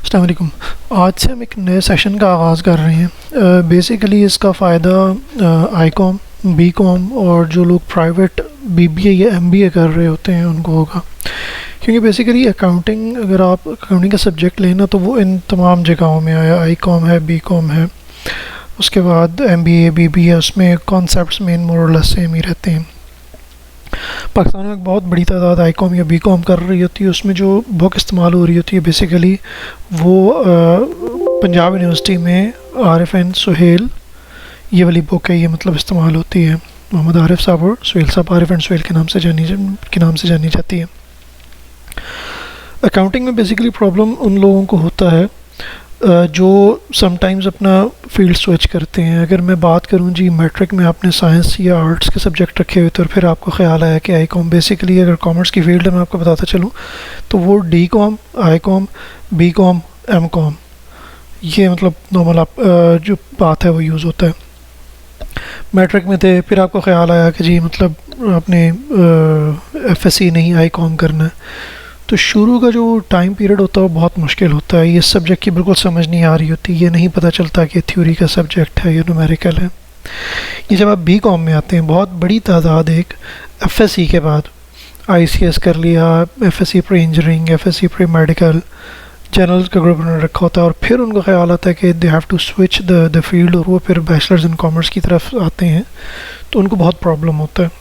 अस्सलाम वालेकुम। आज से हम एक नए सेशन का आगाज़ कर रहे हैं। बेसिकली इसका फ़ायदा आईकॉम, बीकॉम और जो लोग प्राइवेट बीबीए या एमबीए कर रहे होते हैं उनको होगा, क्योंकि बेसिकली अकाउंटिंग, अगर आप अकाउंटिंग का सब्जेक्ट लेना तो वो इन तमाम जगहों में आया। आईकॉम है, बीकॉम है, उसके बाद एमबीए, बीबीए, उसमें कॉन्सेप्ट्स मेन मोर और लेस सेम ही रहते हैं। पाकिस्तान में एक बहुत बड़ी तादाद आईकॉम या बीकॉम कर रही होती है। उसमें जो बुक इस्तेमाल हो रही होती है बेसिकली वो पंजाब यूनिवर्सिटी में आरिफ एंड सुहेल, ये वाली बुक है, ये मतलब इस्तेमाल होती है। मोहम्मद आरिफ साहब और सुहेल साहब, आरिफ एंड सुहेल के नाम से जानी जाती है। अकाउंटिंग में बेसिकली प्रॉब्लम उन लोगों को होता है जो समटाइम्स अपना फील्ड स्विच करते हैं। अगर मैं बात करूं जी, मैट्रिक में आपने साइंस या आर्ट्स के सब्जेक्ट रखे हुए थे और फिर आपको ख्याल आया कि आईकॉम, बेसिकली अगर कॉमर्स की फील्ड है, मैं आपको बताता चलूं तो वो D Com, I Com, B Com, M Com, ये मतलब नॉर्मल आप जो बात है वो यूज़ होता है। मैट्रिक में थे, फिर आपको ख्याल आया कि जी मतलब आपने एफएससी नहीं आई कॉम करना है, तो शुरू का जो टाइम पीरियड होता है वो बहुत मुश्किल होता है। ये सब्जेक्ट की बिल्कुल समझ नहीं आ रही होती, ये नहीं पता चलता कि थ्योरी का सब्जेक्ट है या न्यूमेरिकल है। ये जब आप बी कॉम में आते हैं, बहुत बड़ी तादाद एक एफएससी के बाद आईसीएस कर लिया, FSc pre engineering, FSc pre medical, general का ग्रुप उन्होंने रखा होता है, और फिर उनको ख्याल आता है कि they have to switch the field, और वो फिर बैचलर्स इन कॉमर्स की तरफ आते हैं, तो उनको बहुत प्रॉब्लम होता है।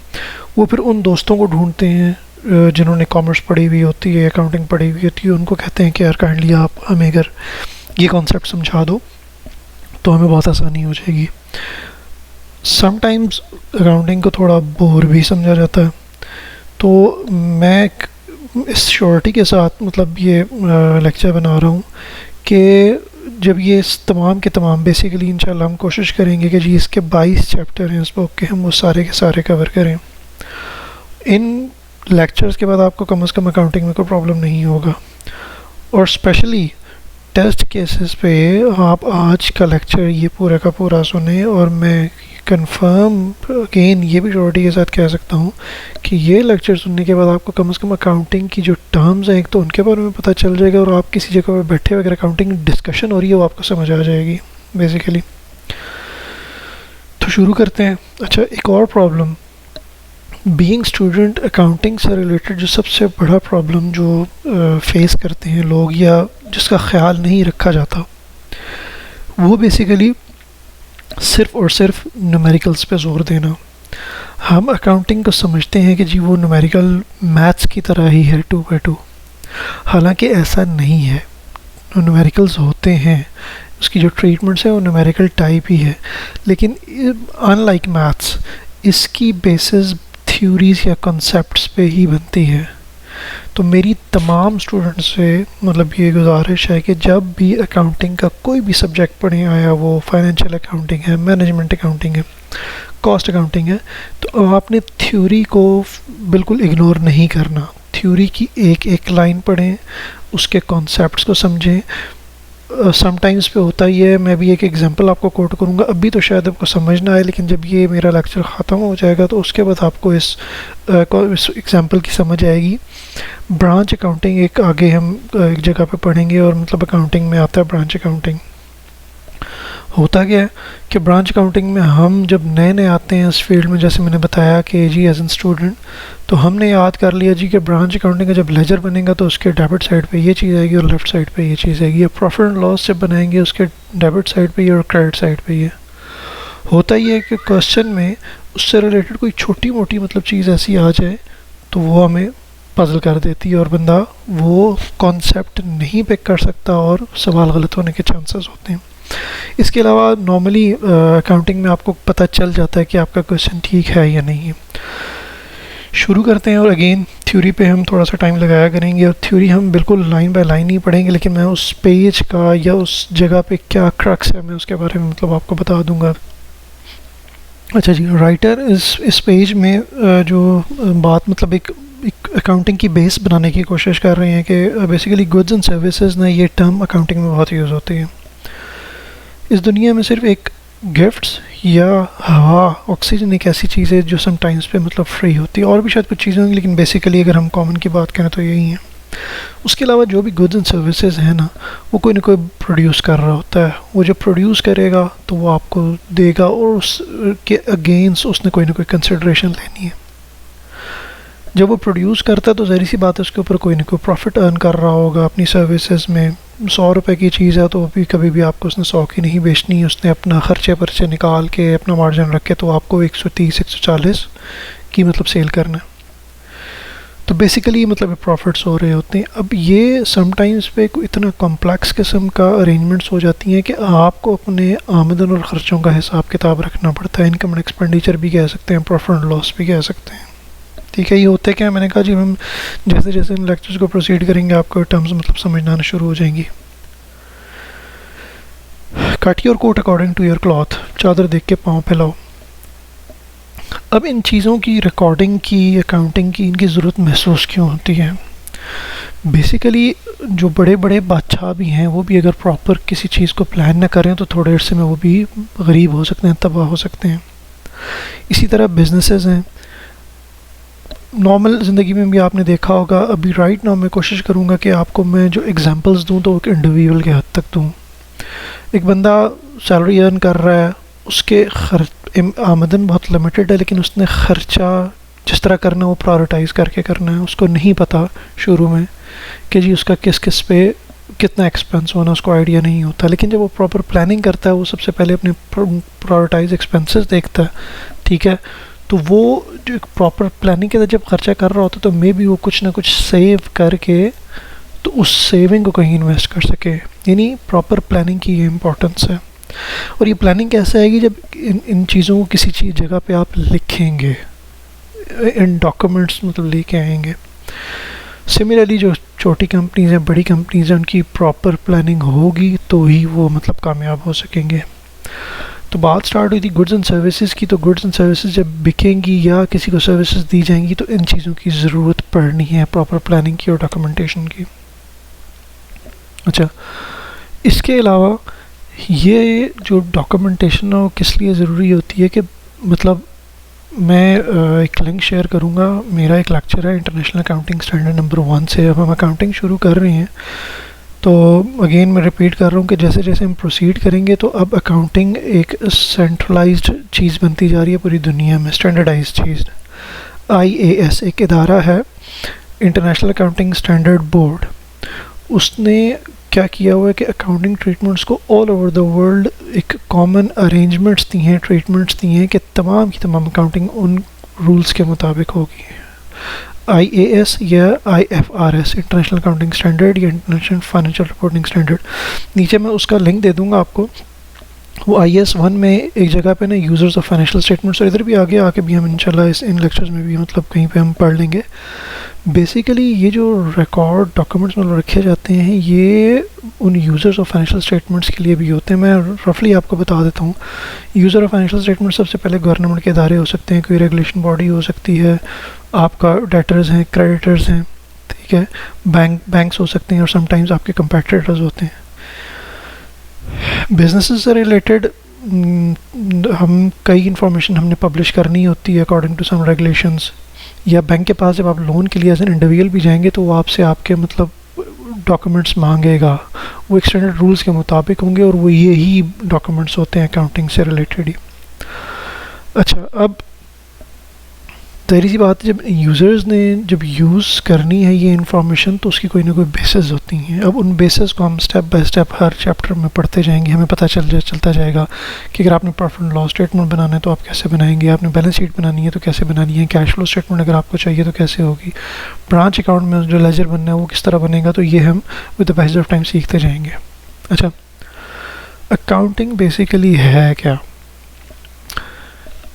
वो फिर उन दोस्तों को ढूंढते हैं जिन्होंने कॉमर्स पढ़ी हुई होती है, अकाउंटिंग पढ़ी हुई होती है, उनको कहते हैं कि यार काइंडली आप हमें अगर ये कॉन्सेप्ट समझा दो तो हमें बहुत आसानी हो जाएगी। समटाइम्स अकाउंटिंग को थोड़ा बोर भी समझा जाता है, तो मैं इस श्योरिटी के साथ मतलब ये लेक्चर बना रहा हूँ कि जब ये तमाम के तमाम बेसिकली इंशाल्लाह हम कोशिश करेंगे कि जी इसके 22 चैप्टर हैं इस बुक के, हम वो सारे के सारे कवर करें। इन लेक्चर्स के बाद आपको कम से कम अकाउंटिंग में कोई प्रॉब्लम नहीं होगा, और स्पेशली टेस्ट केसेस पे आप आज का लेक्चर ये पूरा का पूरा सुने, और मैं कंफर्म अगेन ये भी श्योरिटी के साथ कह सकता हूँ कि ये लेक्चर सुनने के बाद आपको कम से कम अकाउंटिंग की जो टर्म्स हैं एक तो उनके बारे में पता चल जाएगा, और आप किसी जगह पर बैठे अगर अकाउंटिंग डिस्कशन हो रही है वो आपको समझ आ जाएगी बेसिकली। तो शुरू करते हैं। अच्छा, एक और प्रॉब्लम बीइंग स्टूडेंट, अकाउंटिंग से रिलेटेड जो सबसे बड़ा प्रॉब्लम जो फेस करते हैं लोग या जिसका ख्याल नहीं रखा जाता, वो बेसिकली सिर्फ़ और सिर्फ न्यूमेरिकल्स पे जोर देना। हम अकाउंटिंग को समझते हैं कि जी वो न्यूमेरिकल मैथ्स की तरह ही है 2/2, हालांकि ऐसा नहीं है। न्यूमेरिकल्स होते हैं, उसकी जो ट्रीटमेंट्स है वो न्यूमेरिकल टाइप ही है, लेकिन अनलाइक मैथ्स इसकी बेसिस थ्योरीज या कॉन्सेप्ट्स पे ही बनती है। तो मेरी तमाम स्टूडेंट्स से मतलब ये गुजारिश है कि जब भी अकाउंटिंग का कोई भी सब्जेक्ट पढ़े, आया वो फाइनेंशियल अकाउंटिंग है, मैनेजमेंट अकाउंटिंग है, कॉस्ट अकाउंटिंग है, तो आपने थ्योरी को बिल्कुल इग्नोर नहीं करना। थ्योरी की एक एक लाइन पढ़ें, उसके कॉन्सेप्ट्स को समझें। समटाइम्स पे होता ही है, मैं भी एक एग्जांपल आपको कोट करूँगा, अभी तो शायद आपको समझ ना आए, लेकिन जब ये मेरा लेक्चर ख़त्म हो जाएगा तो उसके बाद आपको इस एग्जांपल की समझ आएगी। ब्रांच अकाउंटिंग एक आगे हम एक जगह पे पढ़ेंगे, और मतलब अकाउंटिंग में आता है ब्रांच अकाउंटिंग। होता क्या है कि ब्रांच अकाउंटिंग में हम जब नए नए आते हैं इस फील्ड में, जैसे मैंने बताया कि जी एज एन स्टूडेंट, तो हमने याद कर लिया जी कि ब्रांच अकाउंटिंग का जब लेजर बनेगा तो उसके डेबिट साइड पे ये चीज़ आएगी और लेफ़्ट साइड पे ये चीज़ आएगी, या प्रॉफिट एंड लॉस जब बनाएंगे उसके डेबिट साइड पे ये और क्रेडिट साइड पे ये। होता ही है कि क्वेश्चन में उससे रिलेटेड कोई छोटी मोटी मतलब चीज़ ऐसी आ जाए तो वो हमें पजल कर देती है, और बंदा वो कॉन्सेप्ट नहीं पिक कर सकता और सवाल गलत होने के चांसेस होते हैं। इसके अलावा नॉर्मली अकाउंटिंग में आपको पता चल जाता है कि आपका क्वेश्चन ठीक है या नहीं है। शुरू करते हैं, और अगेन थ्योरी पे हम थोड़ा सा टाइम लगाया करेंगे, और थ्योरी हम बिल्कुल लाइन बाय लाइन ही पढ़ेंगे, लेकिन मैं उस पेज का या उस जगह पे क्या क्रक्स है मैं उसके बारे में मतलब आपको बता दूंगा। अच्छा जी, राइटर इस पेज में जो बात मतलब एक अकाउंटिंग की बेस बनाने की कोशिश कर रहे हैं कि बेसिकली गुड्स एंड सर्विसेज ना, ये टर्म अकाउंटिंग में बहुत यूज़ होती है। इस दुनिया में सिर्फ एक गिफ्ट्स या हवा, ऑक्सीजन एक ऐसी चीज़ है जो समटाइम्स पे मतलब फ्री होती है, और भी शायद कुछ चीज़ें होंगी, लेकिन बेसिकली अगर हम कॉमन की बात करें तो यही है। उसके अलावा जो भी गुड्स एंड सर्विसेज हैं ना, वो कोई ना कोई प्रोड्यूस कर रहा होता है। वो जब प्रोड्यूस करेगा तो वो आपको देगा और उसके अगेंस्ट उसने कोई ना कोई कंसिडरेशन लेनी है। जब वो प्रोड्यूस करता है तो ज़ाहिर सी बात है उसके ऊपर कोई ना कोई प्रॉफिट अर्न कर रहा होगा अपनी सर्विसेज में। 100 रुपए की चीज़ है तो भी कभी भी आपको उसने 100 की नहीं बेचनी है, उसने अपना खर्चे परचे निकाल के अपना मार्जिन रख के तो आपको 130 140 की मतलब सेल करना है। तो बेसिकली मतलब प्रॉफिट्स हो रहे होते हैं। अब ये समटाइम्स पे इतना कॉम्प्लेक्स किस्म का अरेंजमेंट्स हो जाती हैं कि आपको अपने आमदन और ख़र्चों का हिसाब किताब रखना पड़ता है। इनकम एंड एक्सपेंडिचर भी कह सकते हैं, प्रॉफिट एंड लॉस भी कह सकते हैं। ठीक है, ये होते क्या है, मैंने कहा जी हम जैसे जैसे इन लेक्चर्स को प्रोसीड करेंगे आपको टर्म्स मतलब समझ आना शुरू हो जाएंगी। Cut your coat according to your cloth, चादर देख के पाँव फैलाओ। अब इन चीज़ों की रिकॉर्डिंग की, अकाउंटिंग की इनकी ज़रूरत महसूस क्यों होती है? बेसिकली जो बड़े बड़े बादशाह भी हैं वो भी अगर प्रॉपर किसी चीज़ को प्लान न करें तो थोड़े अरसे में वो भी गरीब हो सकते हैं, तबाह हो सकते हैं। इसी तरह बिजनेसेस हैं, नॉर्मल ज़िंदगी में भी आपने देखा होगा। अभी राइट नाउ मैं कोशिश करूँगा कि आपको मैं जो एग्जांपल्स दूँ तो एक इंडिविजुअल के हद तक दूँ। एक बंदा सैलरी अर्न कर रहा है, उसके आमदन बहुत लिमिटेड है, लेकिन उसने ख़र्चा जिस तरह करना है वो प्रायोरिटाइज़ करके करना है। उसको नहीं पता शुरू में कि जी उसका किस किस पे कितना एक्सपेंस होना, उसको आइडिया नहीं होता। लेकिन जब वो प्रॉपर प्लानिंग करता है वो सबसे पहले अपने प्रायोरिटाइज एक्सपेंसेस देखता है। ठीक है, तो वो जो एक प्रॉपर प्लानिंग के साथ जब खर्चा कर रहा होता है तो मे बी वो कुछ ना कुछ सेव करके तो उस सेविंग को कहीं इन्वेस्ट कर सके। यानी प्रॉपर प्लानिंग की ये इम्पोर्टेंस है। और ये प्लानिंग कैसे आएगी? जब इन चीज़ों को किसी चीज़ जगह पे आप लिखेंगे, इन डॉक्यूमेंट्स मतलब लेके आएंगे। सिमिलरली जो छोटी कंपनीज हैं, बड़ी कंपनीज हैं, उनकी प्रॉपर प्लानिंग होगी तो ही वो मतलब कामयाब हो सकेंगे। तो बात स्टार्ट हुई थी गुड्स एंड सर्विसेज की। तो गुड्स एंड सर्विसेज जब बिकेंगी या किसी को सर्विसेज दी जाएंगी तो इन चीज़ों की ज़रूरत पड़नी है, प्रॉपर प्लानिंग की और डॉक्यूमेंटेशन की। अच्छा, इसके अलावा ये जो डॉक्यूमेंटेशन है वो किस लिए ज़रूरी होती है कि मतलब मैं एक लिंक शेयर करूँगा। मेरा एक लेक्चर है इंटरनेशनल अकाउंटिंग स्टैंडर्ड नंबर 1 से। अब हम अकाउंटिंग शुरू कर रहे हैं तो अगेन मैं रिपीट कर रहा हूँ कि जैसे जैसे हम प्रोसीड करेंगे तो अब अकाउंटिंग एक सेंट्रलाइज्ड चीज़ बनती जा रही है पूरी दुनिया में, स्टैंडर्डाइज्ड चीज़। IAS एक इदारा है, इंटरनेशनल अकाउंटिंग स्टैंडर्ड बोर्ड। उसने क्या किया हुआ है कि अकाउंटिंग ट्रीटमेंट्स को ऑल ओवर द वर्ल्ड एक कॉमन अरेंजमेंट्स दी हैं, ट्रीटमेंट्स दी हैं कि तमाम की तमाम अकाउंटिंग उन रूल्स के मुताबिक होगी। IAS या IFRS इंटरनेशनल अकाउंटिंग स्टैंडर्ड या इंटरनेशनल फाइनेंशियल रिपोर्टिंग स्टैंडर्ड, नीचे मैं उसका लिंक दे दूंगा आपको। वो IAS 1 में एक जगह पे ना यूज़र्स ऑफ फाइनेंशियल स्टेटमेंट्स, और इधर भी आगे आके भी हम इंशाल्लाह इन लेक्चर्स में भी मतलब कहीं पे हम पढ़ लेंगे। बेसिकली ये जो रिकॉर्ड डॉक्यूमेंट्स मतलब रखे जाते हैं ये उन यूज़र्स ऑफ फाइनेंशियल स्टेटमेंट्स के लिए भी होते हैं। मैं रफली आपको बता देता हूँ। यूज़र ऑफ फाइनेंशियल स्टेटमेंट्स सबसे पहले गवर्नमेंट के इदारे हो सकते हैं, कोई रेगुलेशन बॉडी हो सकती है, आपका डेटर्स हैं, क्रेडिटर्स हैं, ठीक है, बैंक्स हो सकते हैं, और समटाइम्स आपके कंपेटिटर्स होते हैं। बिजनेसेस से रिलेटेड हम कई इंफॉर्मेशन हमने पब्लिश करनी होती है अकॉर्डिंग टू सम रेगुलेशंस। या बैंक के पास जब आप लोन के लिए एज एन इंडिविजुअल भी जाएंगे तो वो आपसे आपके मतलब डॉक्यूमेंट्स मांगेगा, वो एक्सटेंडेड रूल्स के मुताबिक होंगे और वो यही डॉक्यूमेंट्स होते हैं अकाउंटिंग से रिलेटेड ही। अच्छा, अब जाहिर सी बात है जब यूज़र्स ने जब यूज़ करनी है ये इन्फॉर्मेशन तो उसकी कोई ना कोई बेसिस होती हैं। अब उन बेसिस को हम step by step her chapter में पढ़ते जाएंगे, हमें पता चलता जाएगा कि अगर आपने प्रॉफिट एंड लॉस स्टेटमेंट बनाना है तो आप कैसे बनाएंगे, आपने बैलेंस शीट बनानी है तो कैसे बनानी है, कैश फ्लो स्टेटमेंट अगर आपको चाहिए तो कैसे होगी, ब्रांच अकाउंट में जो लेजर बनना है वो किस तरह बनेगा। तो ये हम with the passage of time सीखते जाएंगे। अच्छा, अकाउंटिंग बेसिकली है क्या?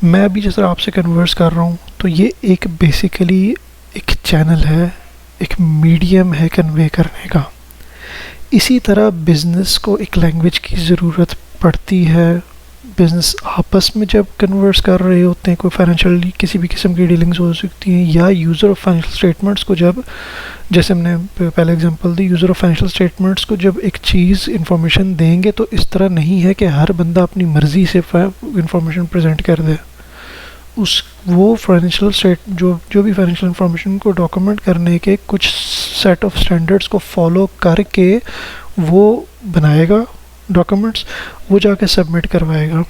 मैं अभी जिस तरह आपसे कन्वर्स कर रहा हूँ तो ये एक बेसिकली एक चैनल है, एक मीडियम है कन्वे करने का। इसी तरह बिज़नेस को एक लैंग्वेज की ज़रूरत पड़ती है। बिज़नेस आपस में जब कन्वर्स कर रहे होते हैं, कोई फाइनेंशियली किसी भी किस्म की डीलिंग्स हो सकती हैं, या यूज़र ऑफ फाइनेंशियल स्टेटमेंट्स को जब, जैसे हमने पहले example the, user of financial statements को जब एक चीज़ इंफॉर्मेशन देंगे तो इस तरह नहीं है कि हर बंदा अपनी मर्ज़ी से इंफॉर्मेशन प्रेजेंट कर दे। उस वो फाइनेंशियल स्टेट जो भी फाइनेंशियल इंफॉर्मेशन को डॉक्यूमेंट करने के कुछ सेट ऑफ स्टैंडर्ड्स को फॉलो करके वो बनाएगा डॉक्यूमेंट्स, वो जाके सबमिट करवाएगा।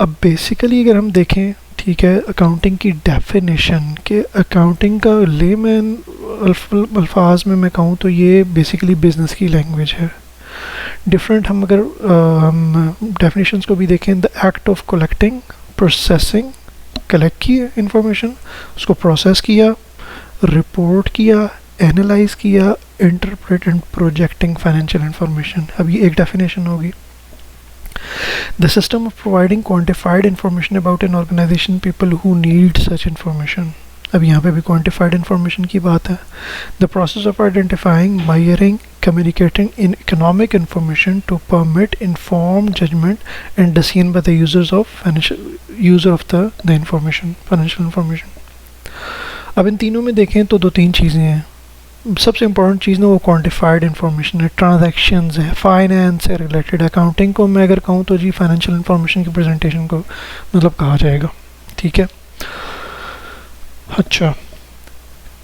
अब बेसिकली अगर हम देखें, ठीक है, अकाउंटिंग की डेफिनेशन के अकाउंटिंग का लेमैन अल्फाज में मैं कहूँ तो ये बेसिकली बिजनेस की लैंग्वेज है। डिफरेंट हम अगर हम डेफिनेशंस को भी देखें, the act of collecting, processing, collect किया इंफॉर्मेशन, उसको प्रोसेस किया, रिपोर्ट किया, एनालाइज किया, interpret and projecting financial information. अब ये एक डेफिनेशन होगी। The system of providing quantified information about an organization, people who need such information. अब यहाँ पे भी quantified information की बात है। The process of identifying, measuring, communicating in economic information to permit informed judgment and decision by the users of the information, financial information. अब इन तीनों में देखें तो दो तीन चीज़ें हैं। सबसे इम्पोर्टेंट चीज़ ना वो क्वांटिफाइड इंफॉर्मेशन है, ट्रांजैक्शंस है, फाइनेंस से रिलेटेड। अकाउंटिंग को मैं अगर कहूँ तो जी फाइनेंशियल इंफॉर्मेशन की प्रेजेंटेशन को मतलब कहा जाएगा, ठीक है। अच्छा,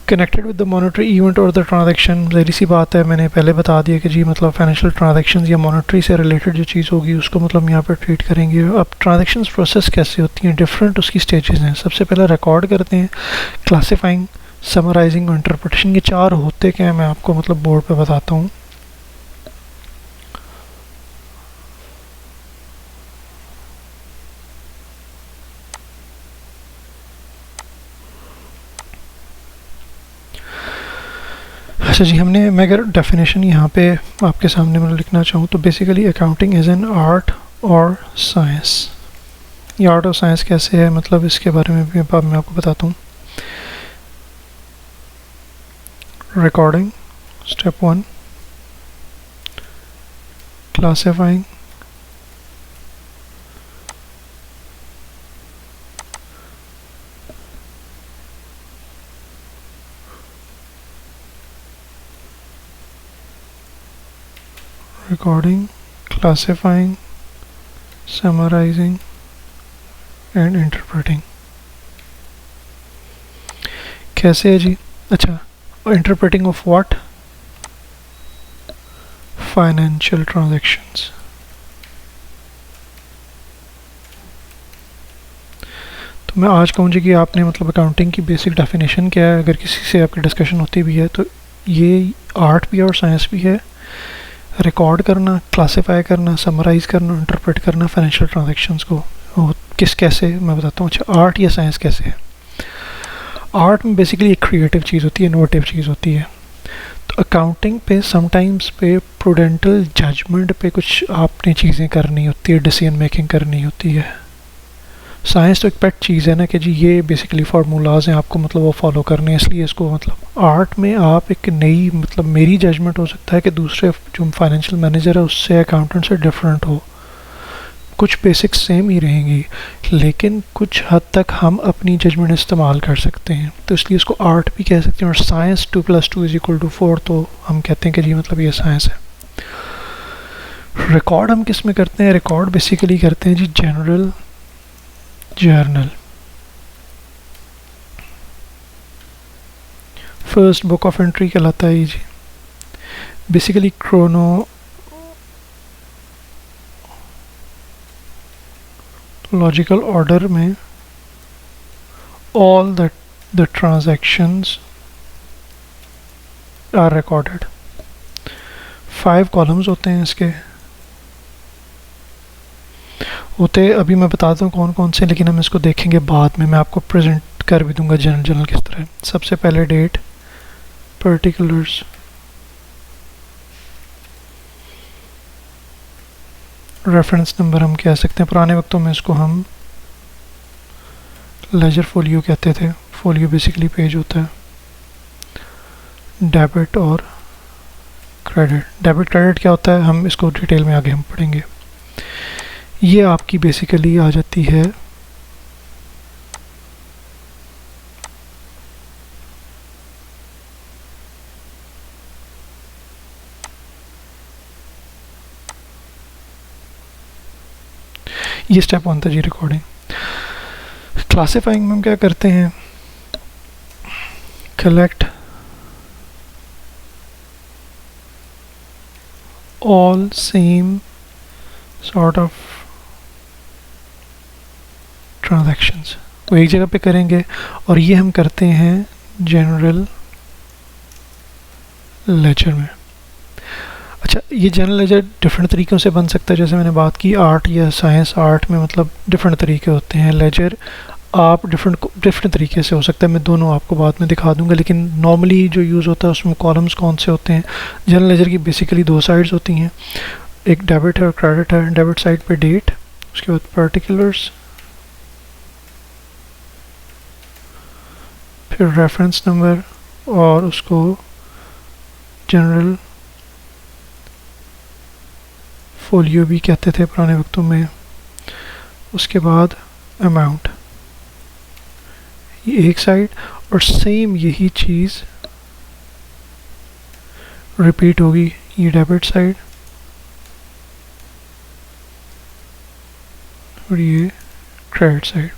connected with the monetary event और द ट्रांजैक्शन, ज़ाहिर सी बात है, मैंने पहले बता दिया कि जी मतलब फाइनेंशियल ट्रांजैक्शन या मॉनेटरी से रिलेटेड जो चीज़ होगी उसको मतलब यहाँ पर ट्रीट करेंगे। अब ट्रांजैक्शन प्रोसेस कैसे होती हैं, डिफरेंट उसकी स्टेजेस हैं। सबसे पहले रिकॉर्ड करते हैं, क्लासीफाइंग, समराइजिंग और इंटरप्रिटेशन। ये चार होते क्या हैं मैं आपको मतलब बोर्ड पे बताता हूँ। अच्छा जी, मैं अगर डेफिनेशन यहाँ पे आपके सामने मतलब लिखना चाहूँ तो basically accounting is an art और साइंस। ये आर्ट और साइंस कैसे है मतलब इसके बारे में भी मैं आपको बताता हूँ। Recording, step 1, classifying, classifying, summarizing and interpreting। कैसे है जी? अच्छा, interpreting of what? Financial transactions। तो मैं आज कहूँ जी कि आपने मतलब अकाउंटिंग की बेसिक डेफिनेशन क्या है, अगर किसी से आपकी डिस्कशन होती भी है तो ये आर्ट भी है और साइंस भी है। रिकॉर्ड करना, क्लासिफाई करना, समराइज करना, इंटरप्रेट करना फाइनेंशियल ट्रांजैक्शंस को कैसे मैं बताता हूँ। अच्छा, आर्ट या साइंस कैसे है? आर्ट में बेसिकली एक क्रिएटिव चीज़ होती है, इनोवेटिव चीज़ होती है। तो अकाउंटिंग पे समटाइम्स पे प्रूडेंटल जजमेंट पे कुछ आपने चीज़ें करनी होती है, डिसीजन मेकिंग करनी होती है। साइंस तो एक पेट चीज़ है ना कि जी ये बेसिकली फार्मूलाज हैं, आपको मतलब वो फॉलो करने हैं, इसलिए इसको मतलब आर्ट में आप एक नई मतलब मेरी जजमेंट हो सकता है कि दूसरे जो फाइनेंशियल मैनेजर है उससे अकाउंटेंट से डिफरेंट हो। कुछ बेसिक्स सेम ही रहेंगी लेकिन कुछ हद तक हम अपनी जजमेंट इस्तेमाल कर सकते हैं, तो इसलिए इसको आर्ट भी कह सकते हैं। और साइंस 2+2=4 तो हम कहते हैं कि जी मतलब ये साइंस है। रिकॉर्ड हम किस में करते हैं? रिकॉर्ड बेसिकली करते हैं जी general journal. First book of entry कहलाता है जी। बेसिकली क्रोनोलॉजिकल ऑर्डर में all the transactions are recorded। 5 columns होते हैं इसके होते, अभी मैं बताता हूँ कौन कौन से, लेकिन हम इसको देखेंगे बाद में। मैं आपको प्रेजेंट कर भी दूंगा जनरल किस तरह। सबसे पहले डेट, पर्टिकुलर्स, रेफरेंस नंबर हम कह सकते हैं। पुराने वक्तों में इसको हम लेजर फोलियो कहते थे। फोलियो बेसिकली पेज होता है। डेबिट और क्रेडिट। डेबिट क्रेडिट क्या होता है हम इसको डिटेल में आगे हम पढ़ेंगे। ये आपकी बेसिकली आ जाती है ये स्टेप 1 था जी रिकॉर्डिंग। क्लासिफाइंग में हम क्या करते हैं, collect all same sort of transactions, वो एक जगह पे करेंगे, और ये हम करते हैं जनरल लेजर में। अच्छा, ये जनरल लेजर डिफरेंट तरीक़ों से बन सकता है, जैसे मैंने बात की आर्ट या साइंस, आर्ट में मतलब डिफरेंट तरीके होते हैं, लेजर आप डिफरेंट तरीके से हो सकता है, मैं दोनों आपको बाद में दिखा दूंगा, लेकिन नॉर्मली जो यूज़ होता है उसमें कॉलम्स कौन से होते हैं। जनरल लेजर की बेसिकली दो साइड्स होती हैं, एक डेबिट है और क्रेडिट है। डेबिट साइड पे डेट, उसके बाद पर्टिकुलर्स, फिर रेफरेंस नंबर, और उसको जनरल फोलियो भी कहते थे पुराने वक्तों में। उसके बाद अमाउंट, ये एक साइड, और सेम यही चीज़ रिपीट होगी, ये डेबिट साइड और ये क्रेडिट साइड।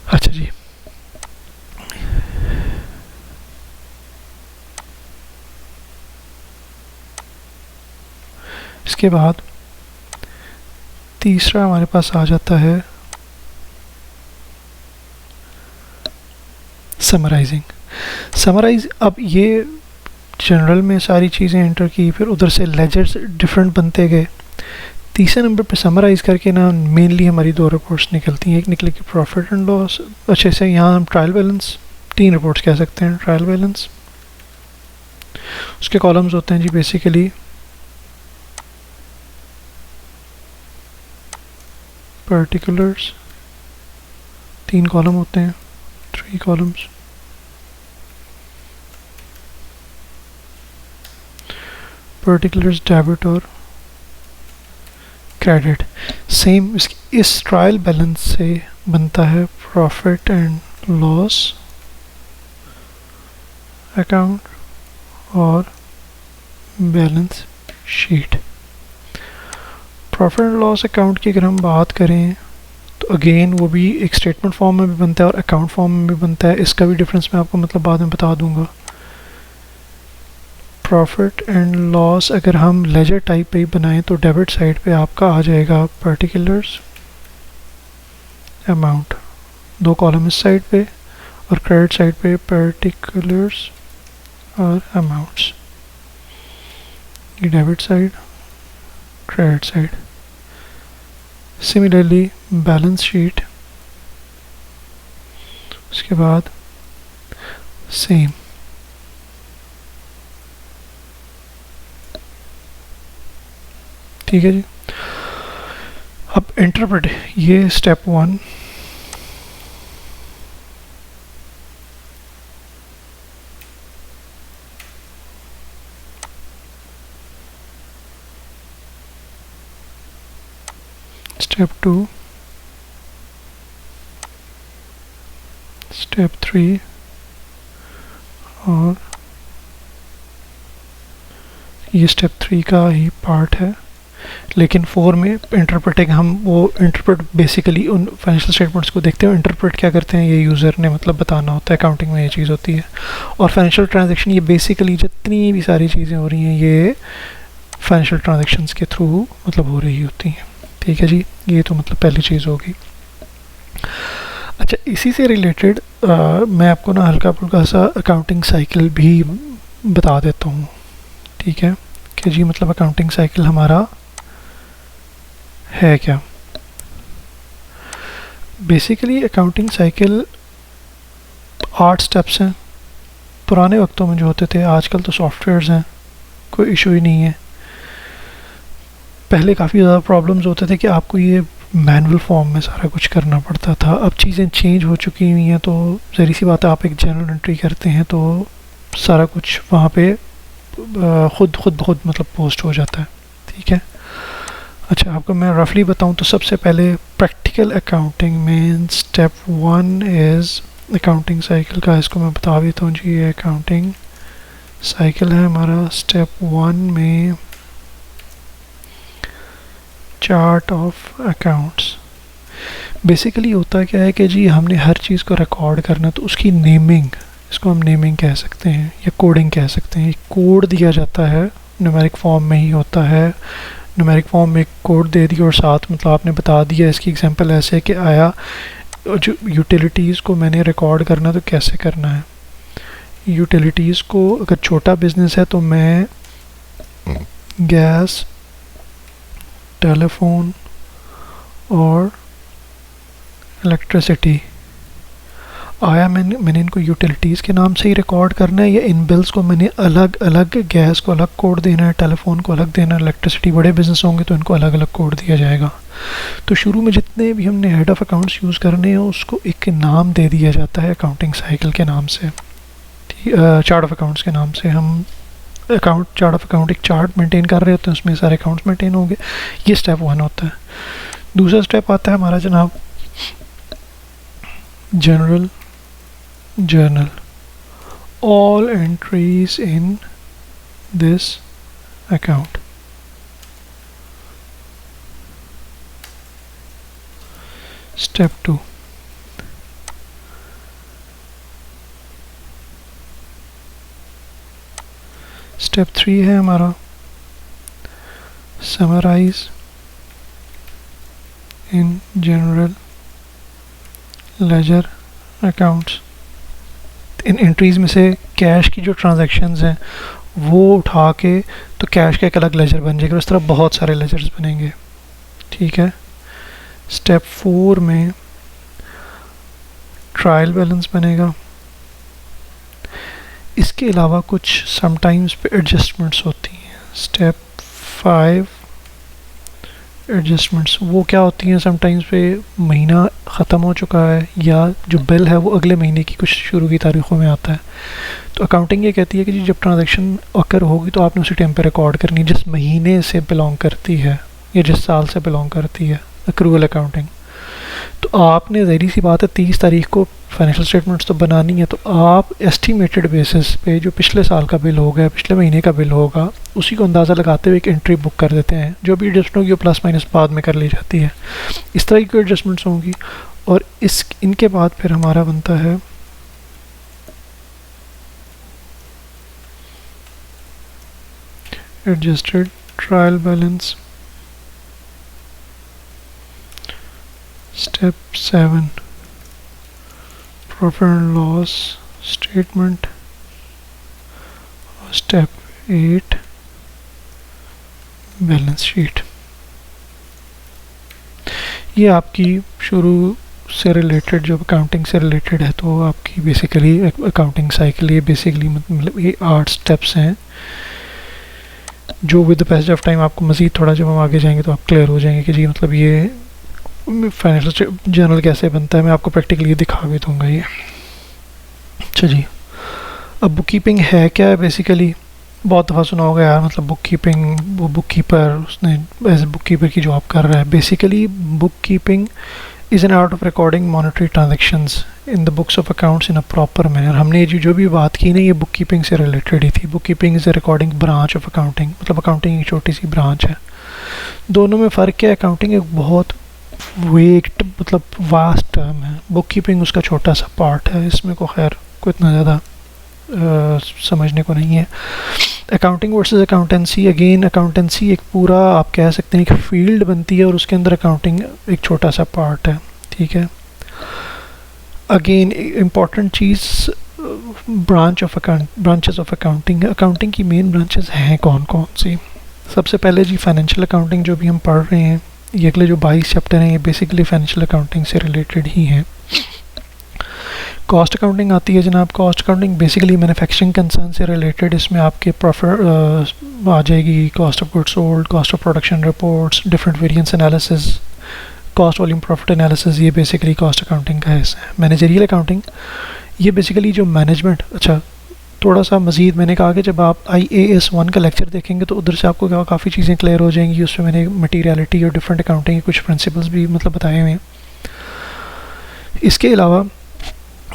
अच्छा जी, इसके बाद तीसरा हमारे पास आ जाता है समराइजिंग। समराइज, अब ये जनरल में सारी चीज़ें एंटर की, फिर उधर से लेजर्स डिफरेंट बनते गए, तीसरे नंबर पे समराइज़ करके ना मेनली हमारी दो रिपोर्ट्स निकलती हैं। एक निकलेगी प्रॉफिट एंड लॉस, अच्छे से यहाँ हम ट्रायल बैलेंस, तीन रिपोर्ट्स कह सकते हैं। ट्रायल बैलेंस, उसके कॉलम्स होते हैं जी बेसिकली पर्टिकुलर्स, तीन कॉलम होते हैं, 3 कॉलम्स, पर्टिकुलर्स, डेबिट और क्रेडिट। सेम इस ट्रायल बैलेंस से बनता है प्रॉफिट एंड लॉस अकाउंट और balance sheet. Profit and loss account की अगर हम बात करें तो अगेन वो भी एक स्टेटमेंट फॉर्म में भी बनता है और अकाउंट फॉर्म में भी बनता है। इसका भी डिफरेंस मैं आपको मतलब बाद में बता दूंगा। प्रॉफिट एंड लॉस अगर हम लेजर टाइप पे ही बनाएं तो डेबिट साइड पे आपका आ जाएगा पर्टिकुलर्स, अमाउंट, दो कॉलम इस साइड पे, और क्रेडिट साइड पे पर्टिकुलर्स और अमाउंट्स, ये debit side, credit side. Similarly balance sheet, उसके बाद सेम। ठीक है जी। अब इंटरप्रेट, ये स्टेप 1, स्टेप 2, स्टेप 3 और ये स्टेप 3 का ही पार्ट है, लेकिन 4 में इंटरप्रेटिंग, हम वो इंटरप्रेट बेसिकली उन फाइनेंशियल स्टेटमेंट्स को देखते हैं। इंटरप्रेट क्या करते हैं, ये यूज़र ने मतलब बताना होता है, अकाउंटिंग में ये चीज़ होती है। और फाइनेंशियल ट्रांजैक्शन, ये बेसिकली जितनी भी सारी चीज़ें हो रही हैं ये फाइनेंशियल ट्रांजैक्शंस के थ्रू मतलब हो रही होती हैं। ठीक है जी, ये तो मतलब पहली चीज़ होगी। अच्छा, इसी से रिलेटेड मैं आपको ना हल्का फुल्का सा अकाउंटिंग साइकिल भी बता देता हूँ। ठीक है कि जी मतलब अकाउंटिंग साइकिल हमारा है क्या। बेसिकली अकाउंटिंग साइकिल 8 स्टेप्स हैं। पुराने वक्तों में जो होते थे, आजकल तो सॉफ्टवेयर्स हैं, कोई इशू ही नहीं है। पहले काफ़ी ज़्यादा प्रॉब्लम्स होते थे कि आपको ये मैनुअल फॉर्म में सारा कुछ करना पड़ता था। अब चीज़ें चेंज हो चुकी हुई हैं, तो ज़री सी बात है, आप एक जनरल एंट्री करते हैं तो सारा कुछ वहाँ पे खुद मतलब पोस्ट हो जाता है। ठीक है। अच्छा, आपको मैं रफली बताऊं तो सबसे पहले प्रैक्टिकल अकाउंटिंग में स्टेप 1 इज़ अकाउंटिंग साइकिल का, इसको मैं बता देता हूँ जी। ये अकाउंटिंग साइकिल है हमारा। स्टेप 1 में चार्ट ऑफ अकाउंट्स, बेसिकली होता क्या है कि जी हमने हर चीज़ को रिकॉर्ड करना, तो उसकी नेमिंग, इसको हम नेमिंग कह सकते हैं या कोडिंग कह सकते हैं। कोड दिया जाता है, न्यूमेरिक फॉर्म में ही होता है, न्यूमेरिक फॉर्म में कोड दे दिया और साथ मतलब आपने बता दिया। इसकी एग्जांपल ऐसे है कि आया जो यूटिलिटीज़ को मैंने रिकॉर्ड करना तो कैसे करना है। यूटिलिटीज़ को अगर छोटा बिजनेस है तो मैं गैस, टेलीफोन और इलेक्ट्रिसिटी, आया मैंने इनको यूटिलिटीज़ के नाम से ही रिकॉर्ड करना है, या इन बिल्स को मैंने अलग अलग, गैस को अलग कोड देना है, टेलीफोन को अलग देना है, इलेक्ट्रिसिटी बड़े बिजनेस होंगे तो इनको अलग अलग कोड दिया जाएगा। तो शुरू में जितने भी हमने हेड ऑफ अकाउंट्स यूज़ करने हैं उसको एक नाम दे दिया जाता है अकाउंटिंग साइकिल के नाम से, चार्ट ऑफ अकाउंट्स के नाम से। हम चार्ट ऑफ अकाउंट एक चार्ट मेंटेन कर रहे होते हैं, उसमें सारे अकाउंट्स मेंटेन होंगे। ये स्टेप 1 होता है। दूसरा स्टेप आता है हमारा जनाब general journal, all entries in this account. Step 2, step 3 है हमारा summarize in general ledger accounts। In entries में से कैश की जो ट्रांजैक्शंस हैं वो उठा के तो कैश का एक अलग लेजर बन जाएगा, उस तरह बहुत सारे लेजर्स बनेंगे, ठीक है। स्टेप 4 में ट्रायल बैलेंस बनेगा। इसके अलावा कुछ समटाइम्स पे एडजस्टमेंट्स होती हैं। स्टेप 5 एडजस्टमेंट्स, वो क्या होती हैं, समटाइम्स पे महीना ख़त्म हो चुका है या जो बिल है वो अगले महीने की कुछ शुरू की तारीख़ों में आता है, तो अकाउंटिंग ये कहती है कि जी जब ट्रांजैक्शन अकर होगी तो आपने उसी टाइम पे रिकॉर्ड करनी है, जिस महीने से बिलोंग करती है या जिस साल से बिलोंग करती है अक्रूवल अकाउंटिंग। तो आपने ज़ाहिर सी बात है 30 तारीख को फाइनेंशियल स्टेटमेंट्स तो बनानी है, तो आप एस्टिमेटेड बेसिस पे जो पिछले साल का बिल होगा, पिछले महीने का बिल होगा, उसी को अंदाज़ा लगाते हुए एक एंट्री बुक कर देते हैं। जो भी एडजस्टमेंट होगी वो प्लस माइनस बाद में कर ली जाती है। इस तरह की एडजस्टमेंट्स होंगी। और इनके बाद फिर हमारा बनता है adjusted trial balance. Step 7 profit and loss statement. Step 8 balance sheet. ये आपकी शुरू से रिलेटेड, जो अकाउंटिंग से रिलेटेड है, तो आपकी बेसिकली अकाउंटिंग साइकिल ये बेसिकली मतलब ये 8 स्टेप्स हैं जो with the passage of time आपको मज़ीद थोड़ा जब हम आगे जाएंगे तो आप क्लियर हो जाएंगे कि जी मतलब ये फाइनेंशियल जर्नल कैसे बनता है। मैं आपको प्रैक्टिकली दिखा भी दूंगा ये। अच्छा जी, अब बुक कीपिंग है क्या है। बेसिकली बहुत दफ़ा सुना होगा यार, मतलब बुक कीपिंग, वो बुक कीपर उसने एज ए बुक कीपर की जॉब कर रहा है। Basically book keeping is an art of recording monetary transactions in the books of accounts in a proper manner. हमने जो भी बात की ना ये बुक कीपिंग से रिलेटेड ही थी। Book keeping is A recording branch of accounting, मतलब अकाउंटिंग एक छोटी सी ब्रांच है। दोनों में फ़र्क क्या है, अकाउंटिंग एक बहुत वेट मतलब वास्ट टर्म है, बुक कीपिंग उसका छोटा सा पार्ट है। इसमें को खैर को इतना ज़्यादा समझने को नहीं है। Accounting versus accountancy, again accountancy एक पूरा आप कह सकते हैं एक फील्ड बनती है और उसके अंदर अकाउंटिंग एक छोटा सा पार्ट है, ठीक है। Again important cheese branches of accounting. Accounting की मेन ब्रांचेस हैं कौन कौन सी। सबसे पहले जी फाइनेंशियल अकाउंटिंग जो भी हम पढ़ रहे हैं, ये अगले जो 22 चैप्टर हैं ये बेसिकली फाइनेंशियल अकाउंटिंग से रिलेटेड ही हैं। कॉस्ट अकाउंटिंग आती है जनाब। Cost accounting basically manufacturing concern से रिलेटेड, इसमें आपके प्रॉफिट आ जाएगी, cost of goods sold, cost of production reports, different variance analysis, cost volume profit analysis, ये बेसिकली कॉस्ट अकाउंटिंग का हिस्सा है। मैनेजरियल अकाउंटिंग ये बेसिकली जो मैनेजमेंट, अच्छा थोड़ा सा मज़ीद मैंने कहा कि जब आप IAS 1 का लेक्चर देखेंगे तो उधर से आपको क्या काफ़ी चीज़ें क्लियर हो जाएंगी। उसमें मैंने मटीरियलिटी और डिफरेंट अकाउंटिंग के कुछ प्रिंसिपल्स भी मतलब बताए हुए हैं। इसके अलावा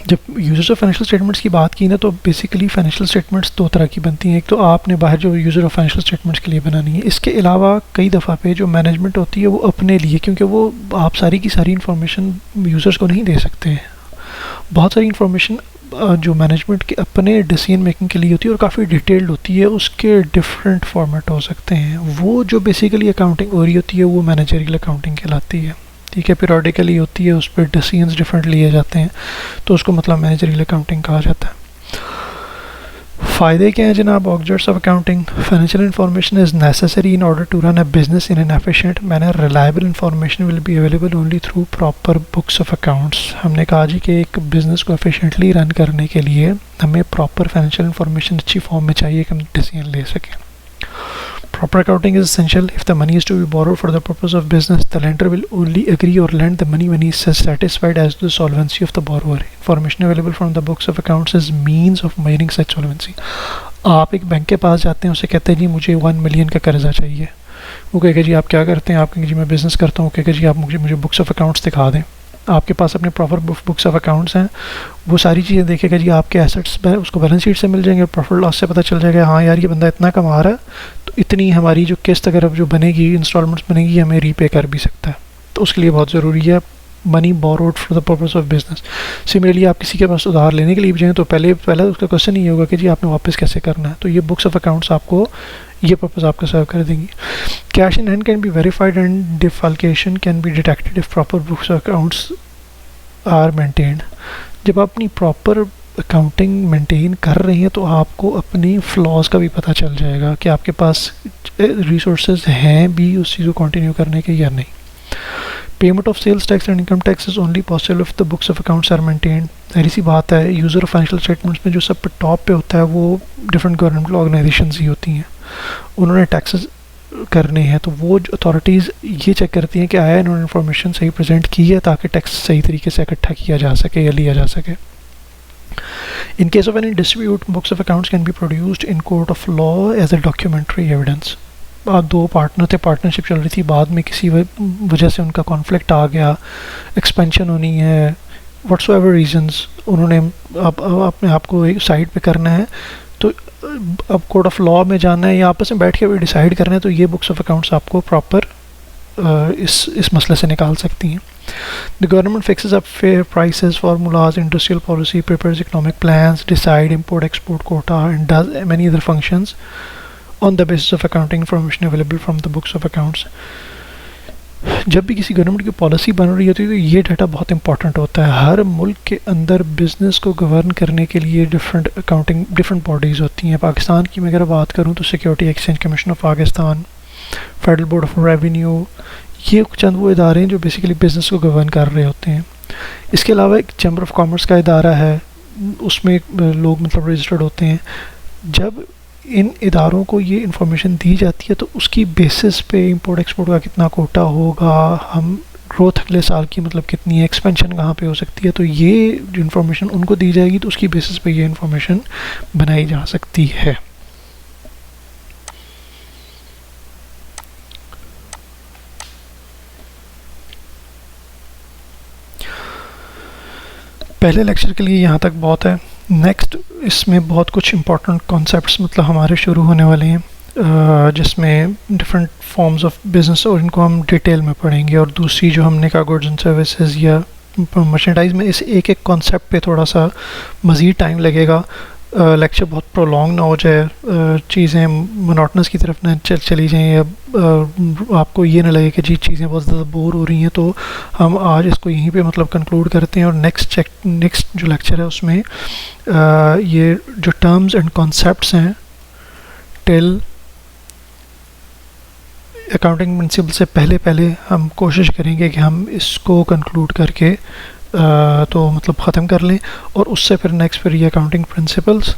जब यूज़र ऑफ फाइनेंशियल स्टेटमेंट्स की बात की ना, तो बेसिकली फाइनेंशियल स्टेटमेंट्स दो तरह की बनती हैं। एक तो आपने बाहर जो यूज़र ऑफ फाइनेंशियल स्टेटमेंट्स के लिए बनानी है, इसके अलावा कई दफ़ा पे जो मैनेजमेंट होती है वो अपने लिए, क्योंकि वो आप सारी की सारी इन्फॉर्मेशन यूज़र्स को नहीं दे सकते हैं। बहुत सारी इन्फॉर्मेशन जो मैनेजमेंट के अपने डिसीजन मेकिंग के लिए होती है और काफ़ी डिटेल्ड होती है, उसके डिफरेंट फॉर्मेट हो सकते हैं। वो जो बेसिकली अकाउंटिंग हो रही होती है वो मैनेजरियल अकाउंटिंग कहलाती है। ठीक है, पीरियडिकली होती है, उस पर डिसीजंस डिफरेंट लिए जाते हैं, तो उसको मतलब मैनेजरियल अकाउंटिंग कहा जाता है। फ़ायदे क्या हैं जनाब objects of accounting? Financial information is necessary in order to run a business in an efficient manner. Reliable information will be available only through proper books of accounts. हमने कहा जी कि एक बिज़नेस को एफिशिएंटली रन करने के लिए हमें proper financial information अच्छी फॉर्म में चाहिए कि हम डिसीजन ले सकें। Proper accounting is essential. If the money is to be borrowed for the purpose of business, the lender will only agree or lend the money when he is satisfied as to the solvency of the borrower. Information available from the books of accounts is means of measuring such solvency. आप एक bank के पास जाते हैं, उसे कहते हैं जी मुझे 1 million का कर्जा चाहिए। वो कहेगा जी आप क्या करते हैं? आप कहेंगे जी मैं बिज़नेस करता हूँ। कहेगा जी आप मुझे बुक्स ऑफ अकाउंट्स दिखा दें। आपके पास अपने प्रॉपर बुक्स ऑफ अकाउंट्स हैं, वो सारी चीज़ें देखेगा जी, आपके एसेट्स उसको बैलेंस शीट से मिल जाएंगे, प्रॉफिट लॉस से पता चल जाएगा हाँ यार ये बंदा इतना कमा रहा है, तो इतनी हमारी जो किस्त अगर अब जो बनेगी, इंस्टॉलमेंट्स बनेगी, हमें रीपे कर भी सकता है। तो उसके लिए बहुत ज़रूरी है money borrowed for the purpose of business. Similarly आप किसी के पास उधार लेने के लिए भी जाएँ तो पहले उसका क्वेश्चन ये होगा कि जी आपने वापस कैसे करना है, तो ये बुक्स ऑफ अकाउंट्स आपको ये पर्पस आपका सर्व कर देंगी। Cash in hand can be verified and defalcation can be detected if proper books of accounts are maintained. जब आप अपनी प्रॉपर अकाउंटिंग मेंटेन कर रहे हैं तो आपको अपनी फ्लॉज का भी पता चल जाएगा कि आपके पास रिसोर्सेज हैं भी उस चीज़ को कंटिन्यू करने के या नहीं। Payment of sales tax and income tax is only possible if the books of accounts are maintained. जाहिर सी बात है, यूज़र ऑफ फाइनेंशियल स्टेटमेंट्स में जो सब पे टॉप पे होता है वो डिफरेंट गवर्नमेंट ऑर्गेनाइजेशंस ही होती हैं। उन्होंने टैक्सेस करने हैं तो वो अथॉरिटीज़ ये चेक करती हैं कि आया इन्होंने इन्फॉर्मेशन सही प्रेजेंट की है ताकि टैक्स सही तरीके से इकट्ठा किया जा सके या लिया जा सके। In case of any dispute, books of accounts can be produced in court of law as a documentary evidence. दो पार्टनर थे, पार्टनरशिप चल रही थी, बाद में किसी वजह से उनका कॉन्फ्लिक्ट आ गया, एक्सपेंशन होनी है, व्हाट्सएवर रीजंस, उन्होंने अपने आप को एक साइड पे करना है, तो अब कोर्ट ऑफ लॉ में जाना है या आपस में बैठ के भी डिसाइड करना है, तो ये बुक्स ऑफ अकाउंट्स आपको प्रॉपर इस मसले से निकाल सकती हैं। The government fixes up fair prices, formulas, industrial policy, prepares economic plans, decide import-export quota, and does many other functions on the basis of accounting information available from the books of accounts. जब भी किसी government की policy बन रही होती है तो ये डाटा बहुत इंपॉर्टेंट होता है। हर मुल्क के अंदर बिज़नेस को गवर्न करने के लिए डिफरेंट बॉडीज़ होती हैं। पाकिस्तान की मैं अगर बात करूँ तो security exchange commission of Pakistan, federal board of revenue, ये चंद वो इदारे हैं जो बेसिकली बिज़नेस को गवर्न कर रहे होते हैं। इसके अलावा एक चैम्बर ऑफ कॉमर्स का इदारा है, उसमें लोग मतलब रजिस्टर्ड होते हैं। जब इन इदारों को ये इंफॉर्मेशन दी जाती है तो उसकी बेसिस पे इंपोर्ट एक्सपोर्ट का कितना कोटा होगा, हम ग्रोथ अगले साल की मतलब कितनी है, एक्सपेंशन कहाँ पे हो सकती है, तो ये जो इन्फॉर्मेशन उनको दी जाएगी तो उसकी बेसिस पे ये इन्फॉर्मेशन बनाई जा सकती है। पहले लेक्चर के लिए यहाँ तक बहुत है। नेक्स्ट इसमें बहुत कुछ इंपॉर्टेंट कॉन्सेप्ट्स मतलब हमारे शुरू होने वाले हैं, जिसमें डिफरेंट फॉर्म्स ऑफ बिजनेस और इनको हम डिटेल में पढ़ेंगे। और दूसरी जो हमने कहा गुड्स एंड सर्विसेज या मर्चेंडाइज में, इस एक कॉन्सेप्ट पे थोड़ा सा मज़ीद टाइम लगेगा। लेक्चर बहुत प्रोलॉन्ग ना हो जाए, चीज़ें मोनोटनस की तरफ ना चली जाएँ, या आपको ये ना लगे कि जी चीज़ें बहुत ज़्यादा बोर हो रही हैं। तो हम आज इसको यहीं पे मतलब कंक्लूड करते हैं और नेक्स्ट जो लेक्चर है उसमें ये जो टर्म्स एंड कॉन्सेप्ट्स हैं टिल अकाउंटिंग प्रिंसिपल से पहले हम कोशिश करेंगे कि हम इसको कंक्लूड करके तो मतलब ख़त्म कर लें, और उससे फिर नेक्स्ट फिर ये अकाउंटिंग प्रिंसिपल्स,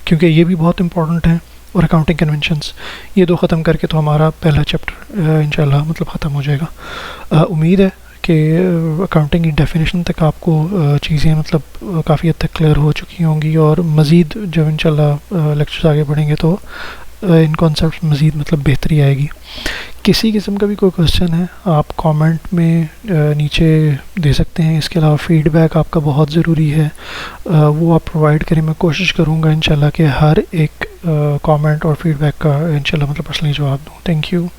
क्योंकि ये भी बहुत इंपॉर्टेंट हैं, और अकाउंटिंग कन्वेंशंस, ये दो ख़त्म करके तो हमारा पहला चैप्टर इंशाल्लाह मतलब ख़त्म हो जाएगा। उम्मीद है कि अकाउंटिंग की डेफिनेशन तक आपको चीज़ें मतलब काफ़ी हद तक क्लियर हो चुकी होंगी, और मज़ीद जब इंशाल्लाह लेक्चर्स आगे बढ़ेंगे तो इन कॉन्सेप्ट मज़ीद मतलब बेहतरी आएगी। किसी किस्म का भी कोई क्वेश्चन है आप कमेंट में नीचे दे सकते हैं। इसके अलावा फ़ीडबैक आपका बहुत ज़रूरी है, वो आप प्रोवाइड करें। मैं कोशिश करूँगा इंशाल्लाह कि हर एक कमेंट और फीडबैक का इंशाल्लाह मतलब पर्सनली जवाब दूँ। Thank you.